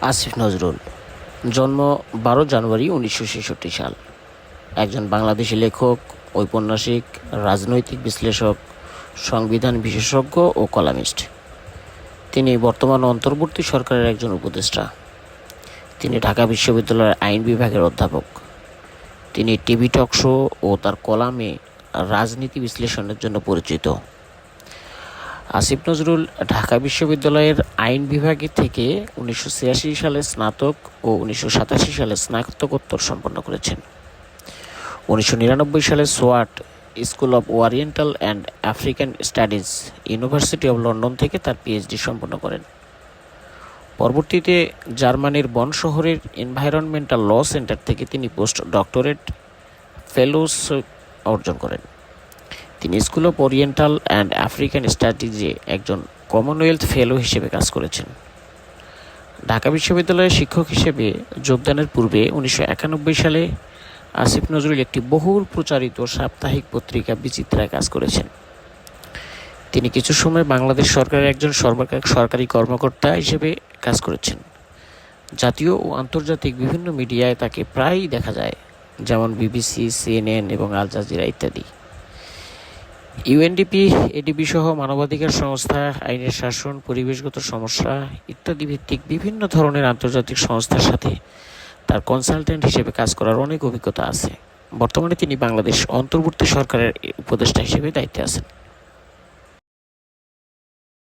আসিফ নজরুল জন্ম 12 জানুয়ারি 1966 সাল। একজন বাংলাদেশী লেখক, ঔপন্যাসিক, রাজনৈতিক বিশ্লেষক, সংবিধান বিশেষজ্ঞ ও কলামিস্ট। তিনি বর্তমান অন্তর্বর্তী সরকারের একজন উপদেষ্টা। তিনি ঢাকা বিশ্ববিদ্যালয়ের আইন বিভাগের অধ্যাপক। তিনি টিভি টক শো ও তার কলামে রাজনীতি বিশ্লেষণের জন্য পরিচিত। আসিফ নজরুল ঢাকা বিশ্ববিদ্যালয়ের আইন বিভাগে থেকে 1986 সালে স্নাতক ও 1987 সালে স্নাতকোত্তর সম্পন্ন করেছেন। 1999 সালে সোয়াট School of Oriental and African Studies, University of London থেকে তার পিএইচডি সম্পন্ন করেন। পরবর্তীতে জার্মানির বন শহরের এনভায়রনমেন্টাল ল সেন্টার থেকে তিনি পোস্ট ডক্টরেট ফেলোশিপ অর্জন করেন। তিনি School of Oriental and African স্টাডিজে একজন কমনওয়েলথ ফেলো হিসেবে কাজ করেছেন। ঢাকা বিশ্ববিদ্যালয়ের শিক্ষক হিসেবে যোগদানের পূর্বে 1991 সালে আসিফ নজরুল একটি বহুল প্রচারিত সাপ্তাহিক পত্রিকা বিচিত্রায় কাজ করেছেন। তিনি কিছু সময় বাংলাদেশ সরকারের একজন সরকারি কর্মকর্তা হিসেবে কাজ করেছেন। জাতীয় ও আন্তর্জাতিক বিভিন্ন মিডিয়ায় তাকে প্রায়ই দেখা যায়, যেমন বিবিসি, সিএনএন এবং আল জাজিরা ইত্যাদি। ইউএনডিপি, এডিবি সহ মানবাধিকার সংস্থা, আইনের শাসন, পরিবেশগত সমস্যা ইত্যাদি ভিত্তিক বিভিন্ন ধরনের আন্তর্জাতিক সংস্থার সাথে তার কনসালটেন্ট হিসেবে কাজ করার অনেক অভিজ্ঞতা আছে। বর্তমানে তিনি বাংলাদেশ অন্তর্বর্তী সরকারের উপদেষ্টা হিসেবে দায়িত্বে আছেন।